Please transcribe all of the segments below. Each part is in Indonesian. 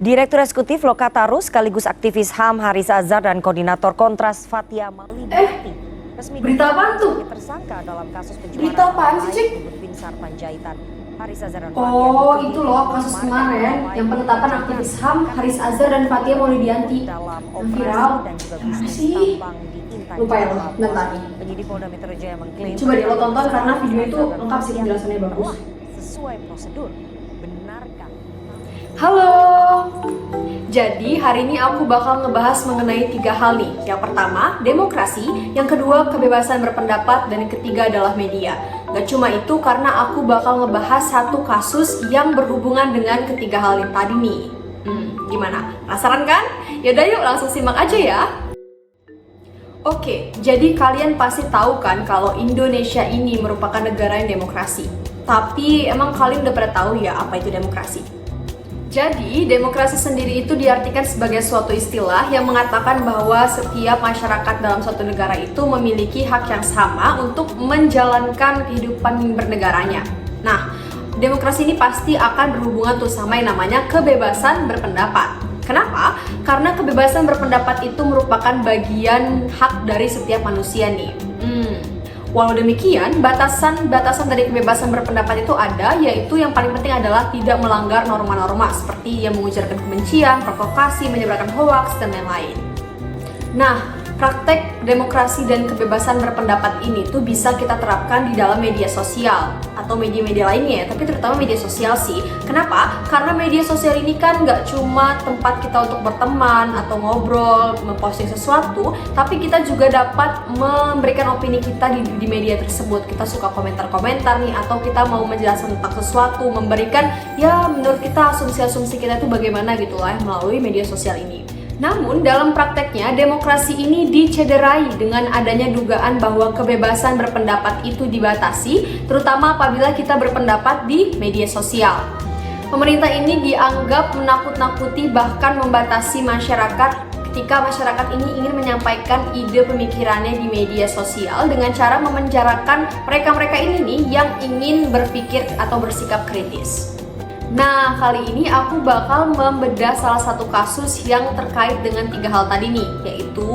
Direktur Eksekutif Lokataru sekaligus aktivis HAM Haris Azhar dan Koordinator Kontras Fathia Maulidiyanti resmi berita apaan tuh? tersangka dalam kasus Berita apaan sih, Cik? Binsar Panjaitan. Haris Azhar dan Oh, itu loh kasus kemarin yang penetapan aktivis HAM Haris Azhar dan Fathia Maulidiyanti dalam yang viral. dan juga Mana bisnis sih? tambang di Intan. Lupa ya lo, bentar nih. Penyidik Polda Metro Jaya mengklaim Coba deh lo tonton karena video itu lengkap sih, penjelasannya bagus. Sesuai prosedur. Benarkah? Halo. Jadi hari ini aku bakal ngebahas mengenai 3 hal nih. Yang pertama, demokrasi. Yang kedua, kebebasan berpendapat. Dan yang ketiga adalah media. Gak cuma itu, karena aku bakal ngebahas satu kasus yang berhubungan dengan ketiga hal yang tadi nih. Gimana? Penasaran kan? Yaudah yuk langsung simak aja ya. Oke, jadi kalian pasti tahu kan kalau Indonesia ini merupakan negara yang demokrasi. Tapi emang kalian udah pada tahu ya apa itu demokrasi? Jadi, demokrasi sendiri itu diartikan sebagai suatu istilah yang mengatakan bahwa setiap masyarakat dalam suatu negara itu memiliki hak yang sama untuk menjalankan kehidupan bernegaranya. Nah, demokrasi ini pasti akan berhubungan tuh sama yang namanya kebebasan berpendapat. Kenapa? Karena kebebasan berpendapat itu merupakan bagian hak dari setiap manusia nih. Walau demikian, batasan dari kebebasan berpendapat itu ada, yaitu yang paling penting adalah tidak melanggar norma-norma seperti yang mengujarkan kebencian, provokasi, menyebarkan hoaks, dan lain-lain. Nah, praktek demokrasi dan kebebasan berpendapat ini tuh bisa kita terapkan di dalam media sosial atau media-media lainnya, tapi terutama media sosial sih. Kenapa? Karena media sosial ini kan nggak cuma tempat kita untuk berteman atau ngobrol, memposting sesuatu, tapi kita juga dapat memberikan opini kita di media tersebut. Kita suka komentar-komentar nih, atau kita mau menjelaskan tentang sesuatu, memberikan ya menurut kita asumsi-asumsi kita itu bagaimana gitu lah melalui media sosial ini. Namun dalam prakteknya demokrasi ini dicederai dengan adanya dugaan bahwa kebebasan berpendapat itu dibatasi, terutama apabila kita berpendapat di media sosial. Pemerintah ini dianggap menakut-nakuti bahkan membatasi masyarakat ketika masyarakat ini ingin menyampaikan ide pemikirannya di media sosial dengan cara memenjarakan mereka-mereka ini nih yang ingin berpikir atau bersikap kritis. Nah, kali ini aku bakal membedah salah satu kasus yang terkait dengan 3 hal tadi nih, yaitu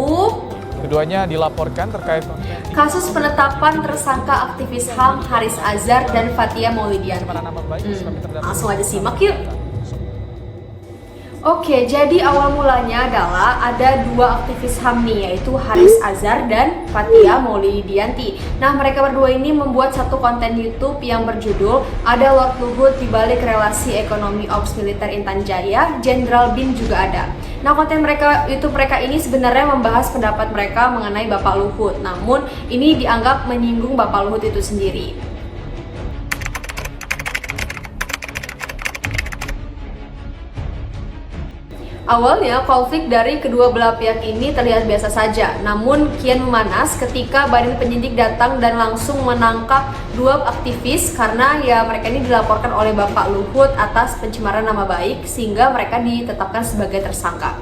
keduanya dilaporkan terkait kasus penetapan tersangka aktivis HAM Haris Azhar dan Fathia Maulidiyanti. Langsung aja simak yuk. Oke, jadi awal mulanya adalah ada 2 aktivis HAM nih, yaitu Haris Azhar dan Fathia Maulidiyanti. Nah, mereka berdua ini membuat satu konten YouTube yang berjudul Ada Lord Luhut di Balik Relasi Ekonomi Ops Militer Intan Jaya, Jenderal Bin juga ada. Nah, konten YouTube mereka ini sebenarnya membahas pendapat mereka mengenai Bapak Luhut. Namun, ini dianggap menyinggung Bapak Luhut itu sendiri. Awalnya, konflik dari kedua belah pihak ini terlihat biasa saja, namun kian memanas ketika badan penyidik datang dan langsung menangkap 2 aktivis karena ya mereka ini dilaporkan oleh Bapak Luhut atas pencemaran nama baik sehingga mereka ditetapkan sebagai tersangka.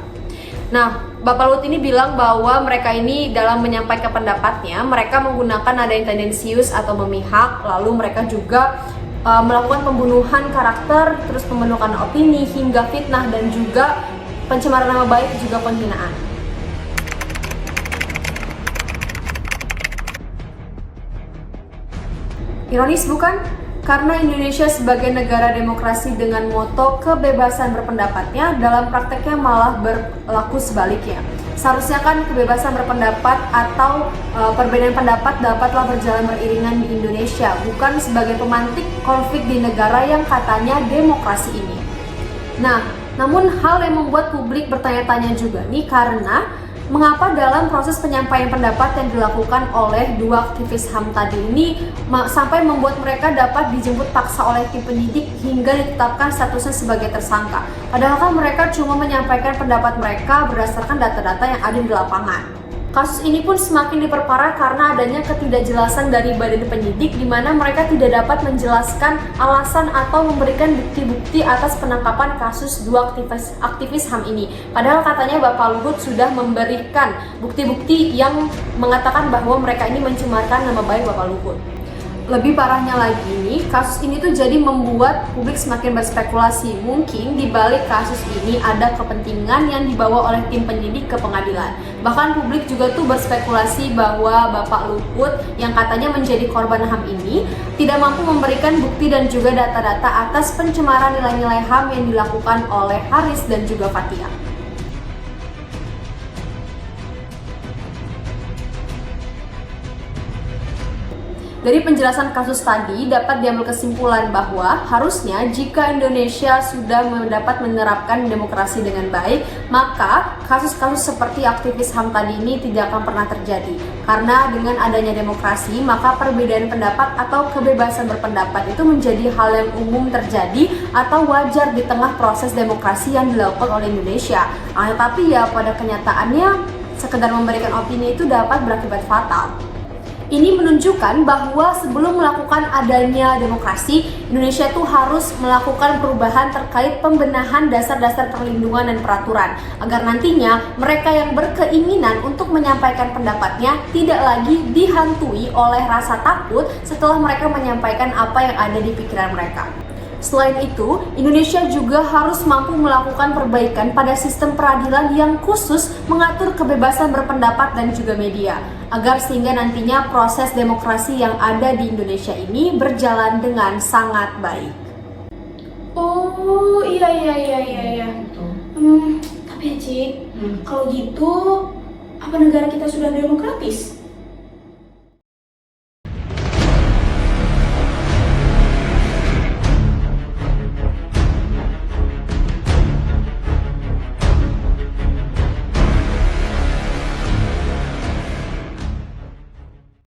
Nah, Bapak Luhut ini bilang bahwa mereka ini dalam menyampaikan pendapatnya, mereka menggunakan nada yang tendensius atau memihak, lalu mereka juga melakukan pembunuhan karakter, terus pembentukan opini, hingga fitnah dan juga pencemaran nama baik juga penghinaan. Ironis bukan? Karena Indonesia sebagai negara demokrasi dengan moto kebebasan berpendapatnya, dalam prakteknya malah berlaku sebaliknya. Seharusnya kan kebebasan berpendapat atau perbedaan pendapat dapatlah berjalan beriringan di Indonesia, bukan sebagai pemantik konflik di negara yang katanya demokrasi ini. Nah, namun hal yang membuat publik bertanya-tanya juga nih, karena mengapa dalam proses penyampaian pendapat yang dilakukan oleh 2 aktivis HAM tadi ini sampai membuat mereka dapat dijemput paksa oleh tim penyidik hingga ditetapkan statusnya sebagai tersangka. Padahal kan mereka cuma menyampaikan pendapat mereka berdasarkan data-data yang ada di lapangan. Kasus ini pun semakin diperparah karena adanya ketidakjelasan dari badan penyidik di mana mereka tidak dapat menjelaskan alasan atau memberikan bukti-bukti atas penangkapan kasus 2 aktivis HAM ini. Padahal katanya Bapak Luhut sudah memberikan bukti-bukti yang mengatakan bahwa mereka ini mencemarkan nama baik Bapak Luhut. Lebih parahnya lagi nih, kasus ini tuh jadi membuat publik semakin berspekulasi. Mungkin di balik kasus ini ada kepentingan yang dibawa oleh tim penyidik ke pengadilan. Bahkan publik juga tuh berspekulasi bahwa Bapak Luhut yang katanya menjadi korban HAM ini tidak mampu memberikan bukti dan juga data-data atas pencemaran nilai-nilai HAM yang dilakukan oleh Haris dan juga Fathia. Dari penjelasan kasus tadi dapat diambil kesimpulan bahwa harusnya jika Indonesia sudah dapat menerapkan demokrasi dengan baik, maka kasus-kasus seperti aktivis HAM tadi ini tidak akan pernah terjadi. Karena dengan adanya demokrasi, maka perbedaan pendapat atau kebebasan berpendapat itu menjadi hal yang umum terjadi atau wajar di tengah proses demokrasi yang dilakukan oleh Indonesia. Tapi ya pada kenyataannya, sekedar memberikan opini itu dapat berakibat fatal. Ini menunjukkan bahwa sebelum melakukan adanya demokrasi, Indonesia itu harus melakukan perubahan terkait pembenahan dasar-dasar perlindungan dan peraturan agar nantinya mereka yang berkeinginan untuk menyampaikan pendapatnya tidak lagi dihantui oleh rasa takut setelah mereka menyampaikan apa yang ada di pikiran mereka. Selain itu, Indonesia juga harus mampu melakukan perbaikan pada sistem peradilan yang khusus mengatur kebebasan berpendapat dan juga media, agar sehingga nantinya proses demokrasi yang ada di Indonesia ini berjalan dengan sangat baik. Oh iya. Tapi ya Cik, kalau gitu apa negara kita sudah demokratis?